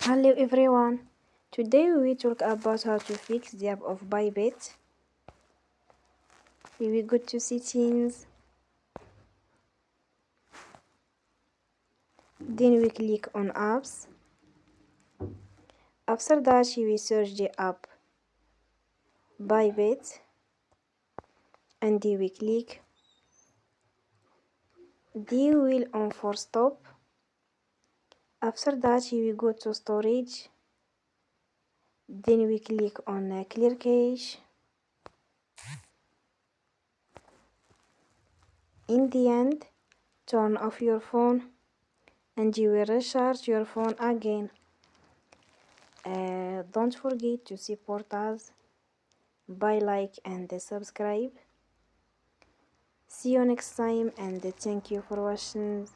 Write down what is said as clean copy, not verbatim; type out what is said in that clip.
Hello everyone. Today we will talk about how to fix the app of Bybit. We will go to settings, then we click on apps. After that we will search the app Bybit and we click. Then we will on for stop. After that we will go to storage. Then we click on clear cache. In the end, turn off your phone and you will recharge your phone again. Don't forget to support us by like and subscribe. See you next time and thank you for watching.